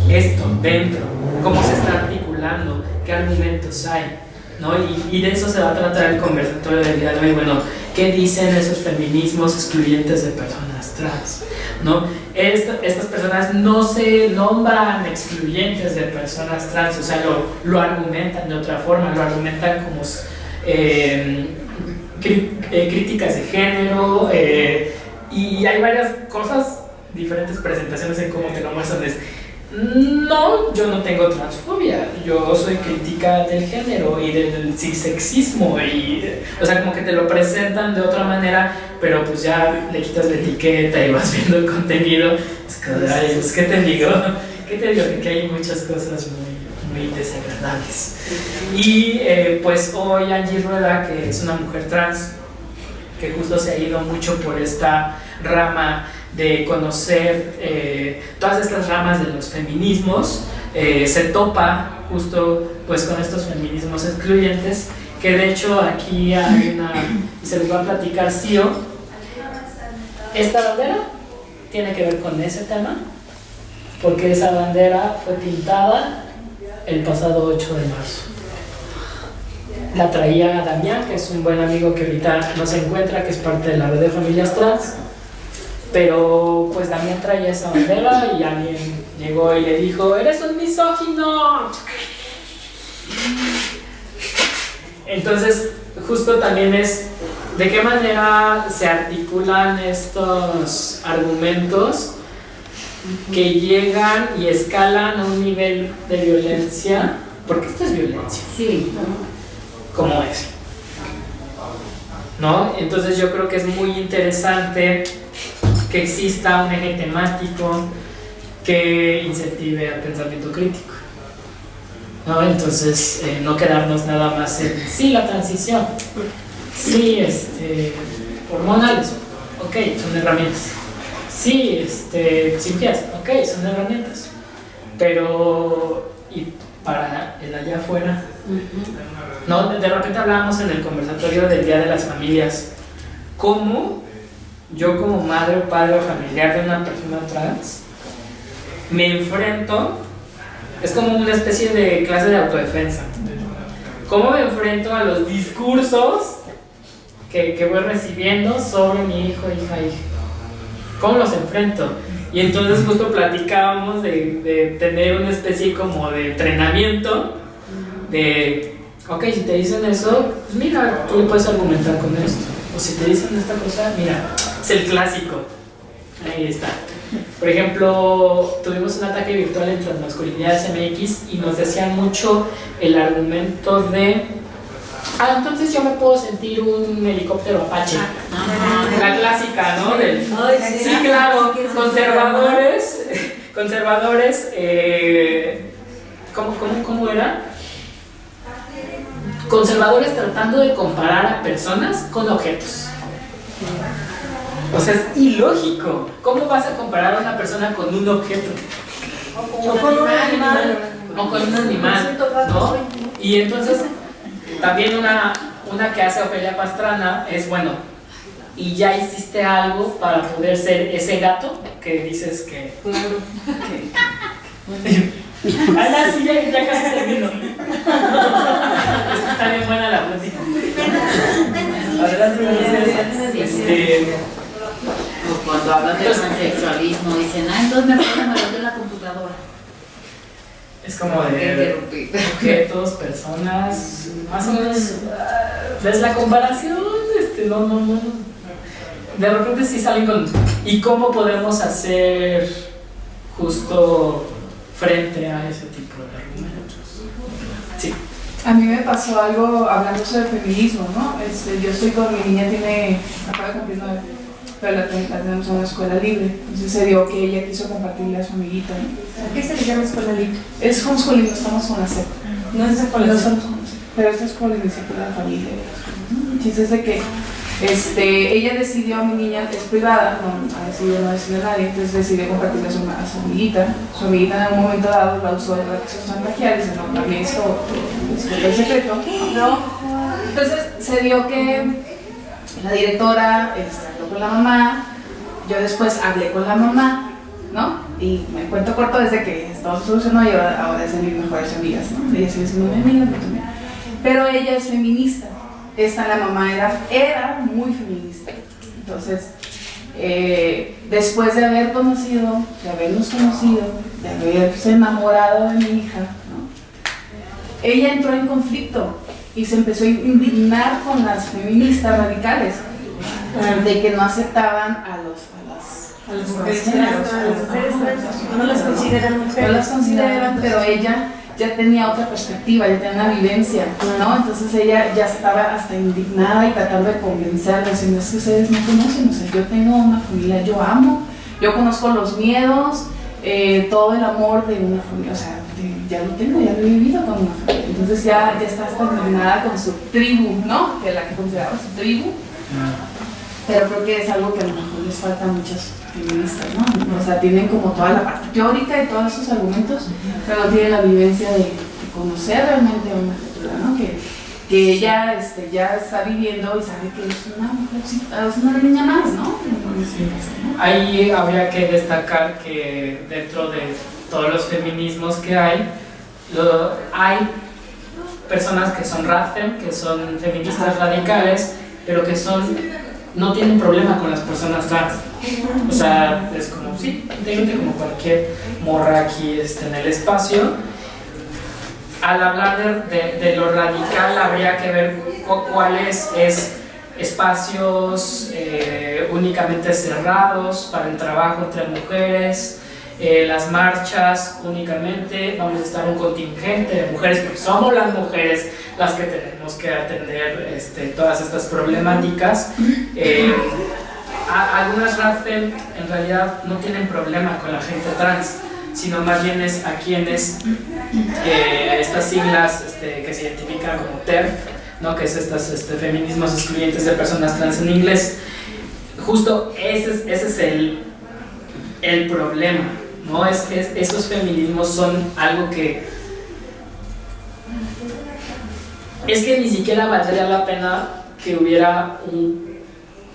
esto dentro, cómo se está articulando, qué argumentos hay, ¿no? Y de eso se va a tratar el conversatorio del día de hoy. Bueno, ¿qué dicen esos feminismos excluyentes de personas trans? ¿No? Estas personas no se nombran excluyentes de personas trans, o sea, lo argumentan de otra forma, lo argumentan como críticas de género, y hay varias cosas, diferentes presentaciones en cómo te lo muestran. No, yo no tengo transfobia, yo soy crítica del género y del cisexismo, o sea, como que te lo presentan de otra manera, pero pues ya le quitas la etiqueta y vas viendo el contenido. Es que, ay, pues, ¿qué te digo? Que hay muchas cosas muy desagradables. Y pues hoy Angie Rueda, que es una mujer trans, que justo se ha ido mucho por esta rama de conocer todas estas ramas de los feminismos, se topa justo pues con estos feminismos excluyentes, que de hecho aquí hay una, y se les va a platicar Cío. Esta bandera tiene que ver con ese tema, porque esa bandera fue pintada el pasado 8 de marzo. La traía Damián, que es un buen amigo que ahorita no se encuentra, que es parte de la red de familias trans. Pero pues Damián traía esa bandera y alguien llegó y le dijo, ¡eres un misógino! Entonces, justo también es de qué manera se articulan estos argumentos que llegan y escalan a un nivel de violencia, porque esto es violencia. Sí. ¿Cómo es? ¿No? Entonces yo creo que es muy interesante que exista un eje temático que incentive al pensamiento crítico, ¿no? Entonces no quedarnos nada más en sí, la transición, sí, hormonales, ok, son herramientas, sí, cirugías, ok, son herramientas, pero y para el allá afuera, ¿no? De repente hablábamos en el conversatorio del Día de las Familias, ¿cómo yo como madre o padre o familiar de una persona trans me enfrento? Es como una especie de clase de autodefensa. ¿Cómo me enfrento a los discursos que voy recibiendo sobre mi hijo, hija? ¿Cómo los enfrento? Y entonces justo platicábamos de tener una especie como de entrenamiento de, ok, si te dicen eso, pues mira, tú le puedes argumentar con esto. O si te dicen esta cosa, mira, es el clásico. Ahí está. Por ejemplo, tuvimos un ataque virtual en Transmasculinidades MX y nos decían mucho el argumento de, entonces yo me puedo sentir un helicóptero Apache. La clásica, ¿no? Sí, claro, conservadores, ¿cómo era? Conservadores tratando de comparar a personas con objetos. O sea, es ilógico. ¿Cómo vas a comparar a una persona con un objeto? O con un animal. O con un animal, ¿no? Y entonces, también una que hace Ofelia Pastrana es, bueno, y ya hiciste algo para poder ser ese gato que dices que... Claro. Sí, ya casi termino. Está bien buena la plática. Adelante, cuando hablan de transexualismo dicen, entonces me pueden hablar de la computadora. Es como de objetos, personas, más o menos, ¿ves la comparación? No. De repente sí salen con, ¿y cómo podemos hacer justo frente a ese tipo de argumentos? Sí. A mí me pasó algo hablando sobre feminismo, ¿no? Yo estoy con mi niña, acaba de cumplir 9, pero la tenemos en una escuela libre. Entonces se dio que ella quiso compartirle a su amiguita, ¿no? ¿A qué se le llama escuela libre? Es homeschooling, no estamos con la SEP. No es escuela No libre. estamos con la SEP, pero esta es con la iniciativa de la familia. El chiste es de que ella decidió, mi niña es privada, no decidió nadie, entonces decidió compartirle a su amiguita. Su amiguita en un momento dado la usó para que se chantajeara y dice, no, también esto es el secreto, ¿no? Entonces se dio que la directora habló con la mamá, yo después hablé con la mamá, ¿no? Y me cuento corto desde que todo se solucionó y ahora es de mis mejores amigas, ¿no? Ella sigue siendo mi amiga, pero ella es feminista. La mamá era muy feminista. Entonces, después de habernos conocido, de haberse enamorado de mi hija, ¿no? Ella entró en conflicto y se empezó a indignar con las feministas radicales de que no aceptaban a las mujeres trans, No las consideran mujeres. no las consideran, pero ella ya tenía otra perspectiva, ya tenía una vivencia, ¿no? Entonces ella ya estaba hasta indignada y tratando de convencerla, diciendo, es que ustedes no conocen, o sea, yo tengo una familia, yo amo, yo conozco los miedos, todo el amor de una familia, o sea, ya lo tengo, ya lo he vivido con una familia. Entonces ya está hasta indignada con su tribu, ¿no? Que es la que consideraba su tribu. Pero creo que es algo que a lo mejor les falta a muchas feministas, ¿no? O sea, tienen como toda la parte teórica y todos esos argumentos, pero no tienen la vivencia de conocer realmente a una cultura, ¿no? Que ella ya está viviendo y sabe que es una mujer, es una niña más, ¿no? Ahí habría que destacar que dentro de todos los feminismos que hay personas que son RADFEM, que son feministas radicales, pero que no tienen problema con las personas trans. O sea, es como, sí, intégrate como cualquier morra aquí en el espacio. Al hablar de lo radical, habría que ver cuáles es espacios únicamente cerrados para el trabajo entre mujeres, las marchas únicamente, vamos a estar un contingente de mujeres, porque somos las mujeres las que tenemos que atender todas estas problemáticas. Algunas RADFEM en realidad no tienen problema con la gente trans, sino más bien es a quienes estas siglas que se identifican como TERF, ¿no? Que es estos feminismos excluyentes de personas trans en inglés. Justo ese es el problema, ¿no? Esos feminismos son algo que es que ni siquiera valdría la pena que hubiera un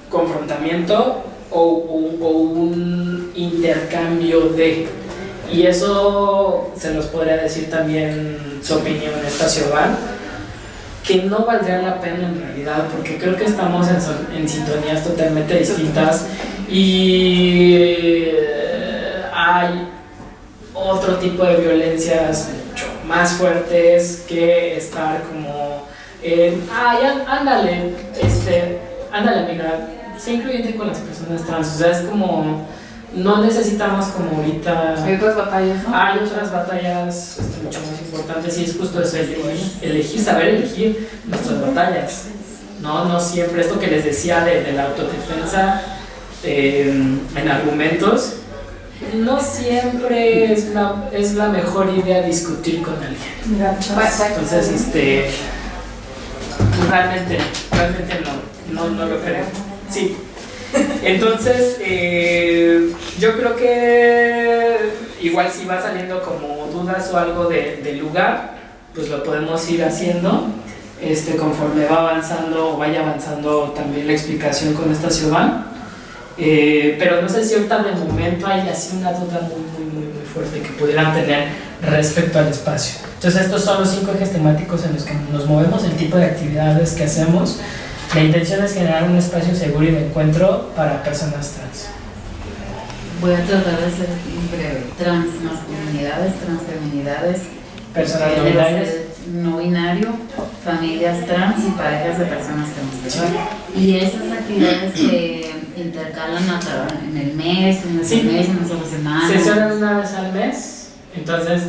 confrontamiento o un intercambio de. Y eso se los podría decir también su opinión Estacio Val, que no valdría la pena en realidad, porque creo que estamos en sintonías totalmente distintas y hay otro tipo de violencias mucho más fuertes que estar como ándale amiga, sé incluyente con las personas trans. O sea, es como, no necesitamos como ahorita. Hay otras batallas, ¿no? Hay otras batallas mucho más importantes, y es justo eso, saber elegir nuestras batallas. No siempre, esto que les decía de la autodefensa en argumentos, no siempre es la mejor idea discutir con alguien. Entonces, realmente no lo creo. Sí. Entonces, yo creo que igual si va saliendo como dudas o algo del lugar, pues lo podemos ir haciendo conforme vaya avanzando también la explicación con Estacio Val. Pero no sé si ahorita de momento hay así una duda muy fuerte que pudieran tener respecto al espacio. Entonces estos son los 5 ejes temáticos en los que nos movemos, el tipo de actividades que hacemos. La intención es generar un espacio seguro y de encuentro para personas trans. Voy a tratar de ser breve. Transmasculinidades, transfeminidades, Personas no binarias. no binario, familias trans y parejas de personas trans, ¿verdad? Y esas actividades se intercalan en el mes, en Sí. el mes, en una sola semana. Sesionan una vez al mes, entonces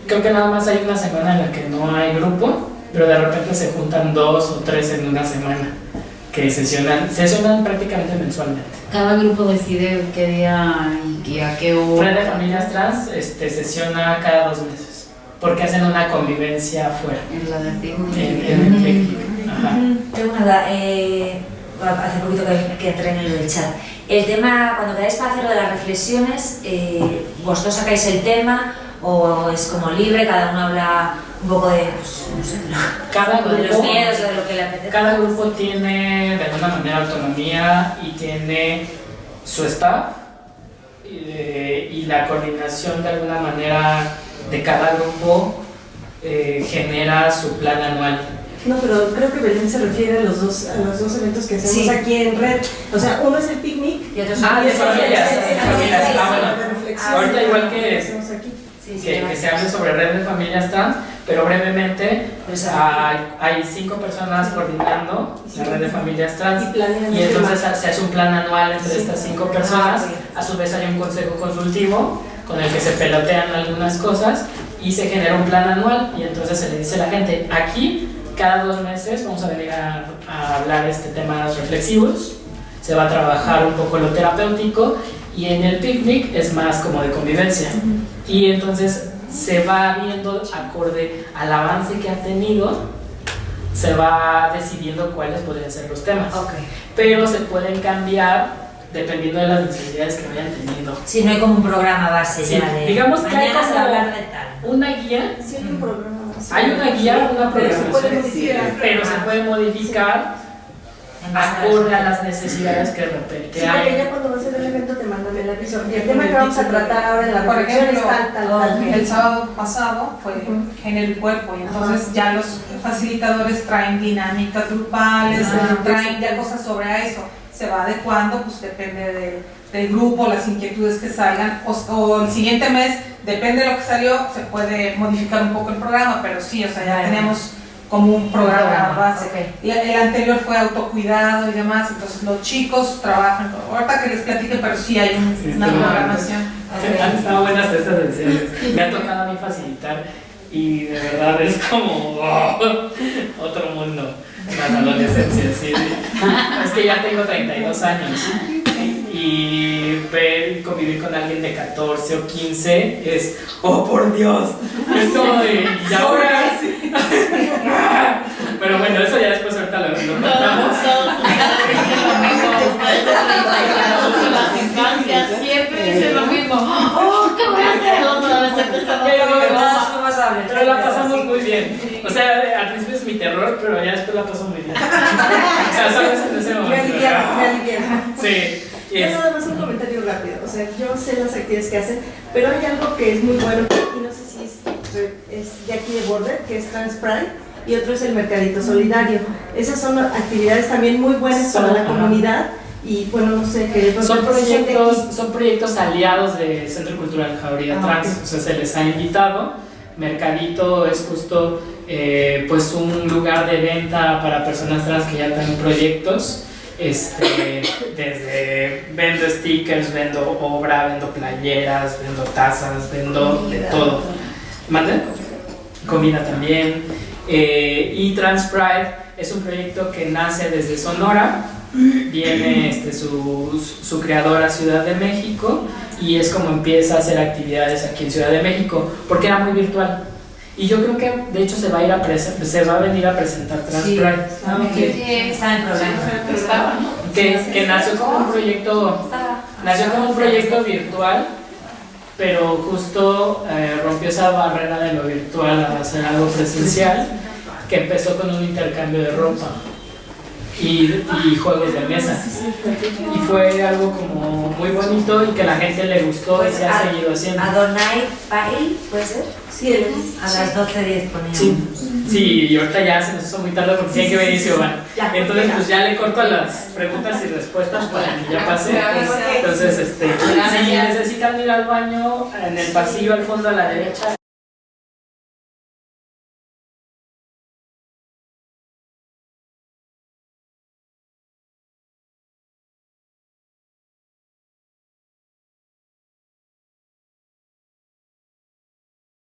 creo que nada más hay una semana en la que no hay grupo, pero de repente se juntan 2 o 3 en una semana que sesionan prácticamente mensualmente. Cada grupo decide qué día y a qué hora. Red de Familias Trans sesiona cada 2 meses, porque hacen una convivencia afuera, En la del picnic. en el picnic. Ajá. Tengo una duda, hace poquito que entré en el chat. El tema, cuando quedáis para hacer lo de las reflexiones, ¿vosotros sacáis el tema o es como libre, cada uno habla un poco de, pues, no sé, Cada de los grupo, miedos o de lo que le apetece? cada grupo tiene de alguna manera autonomía y tiene su staff y la coordinación de alguna manera de cada grupo genera su plan anual. No, pero creo que Belén se refiere a los dos eventos que hacemos Sí. aquí en red. O sea, uno es el picnic Y otros Ah, de y otro es familias, el- de familias. Ah, bueno. de reflexión. Ahorita igual que- hacemos aquí. Sí, sí, Que se hable sobre red de familias trans, pero brevemente Pues, hay 5 personas coordinando la red de familias trans Y planean y el entonces tema. se hace un plan anual entre Sí. estas 5 personas. Ah, A su vez hay un consejo consultivo con el que se pelotean algunas cosas y se genera un plan anual y entonces se le dice a la gente, aquí cada 2 meses vamos a venir a hablar temas reflexivos, se va a trabajar un poco lo terapéutico y en el picnic es más como de convivencia. Y entonces se va viendo acorde al avance que ha tenido, se va decidiendo cuáles podrían ser los temas. Ok. Pero se pueden cambiar dependiendo de las necesidades que vayan teniendo. Sí, no hay como un programa base Sí, ya de. digamos que hay mañana se va a como hablar de tal. una guía, Sí, hay un programa. sí. hay una guía, una Pero se puede programación, modificar. pero se puede modificar En base a acorde a las necesidades que de repente Sí, porque hay. ya cuando va a ser el evento te mandan el aviso. Y el tema que vamos a tratar ahora en la Por reflexión es ejemplo, tal, tal, tal. el sábado pasado fue género y cuerpo y entonces ya los facilitadores traen dinámicas grupales, traen ya cosas sobre eso. Se va adecuando, pues depende del grupo, las inquietudes que salgan o el siguiente mes, depende de lo que salió, se puede modificar un poco el programa, pero sí, o sea, ya Vale. tenemos como un programa base. Ok. Y el anterior fue autocuidado y demás, entonces los chicos trabajan, ahorita que les platique, pero sí hay Sí, una estuvo programación. Han estado buenas estas sesiones. Me ha tocado a mí facilitar y de verdad es como otro mundo. La adolescencia, sí. Es que ya tengo 32 años y ver y convivir con alguien de 14 o 15 es, oh por Dios, es como de, ¿y ahora? Pero bueno, eso ya después ahorita lo contamos. Las infancias siempre dicen lo mismo. Oh, ¿qué voy a hacer? Los adolescentes están Pero la pasamos muy bien. O sea, al principio es mi terror, pero ya después la paso muy bien. O sea, sabes en ese Me momento. aliviana, me aliviana. Sí. y Yo es- nada más un comentario rápido, o sea, yo sé las actividades que hacen, pero hay algo que es muy bueno y no sé si es de aquí de Border, que es Trans Pride, y otro es el Mercadito Solidario. Esas son actividades también muy buenas para la Ajá. comunidad y bueno, no sé, que son proyectos aliados del Centro Cultural Jauría Trans, ok. o sea, se les ha invitado. Mercadito es justo pues un lugar de venta para personas trans que ya tienen proyectos. Desde vendo stickers, vendo obra, vendo playeras, vendo tazas, vendo de todo. ¿Mande? Comida también. Y Trans Pride es un proyecto que nace desde Sonora. Viene su creadora Ciudad de México y es como empieza a hacer actividades aquí en Ciudad de México porque era muy virtual y yo creo que de hecho se va a venir a presentar Trans Sí. Pride Está en el programa. que nació como un proyecto virtual, pero justo rompió esa barrera de lo virtual a hacer algo presencial, que empezó con un intercambio de ropa, y juegos de mesa. Y fue algo como muy bonito y que a la gente le gustó y se ha seguido haciendo. Adonai Pail, ¿puede ser? Sí, él A las 12:10 poníamos. Sí, sí, y ahorita ya se nos hizo muy tarde porque sí hay que venir y se van. Entonces pues ya le corto a las preguntas y respuestas para que ya pase. Entonces, si necesitan ir al baño, en el pasillo al fondo a la derecha.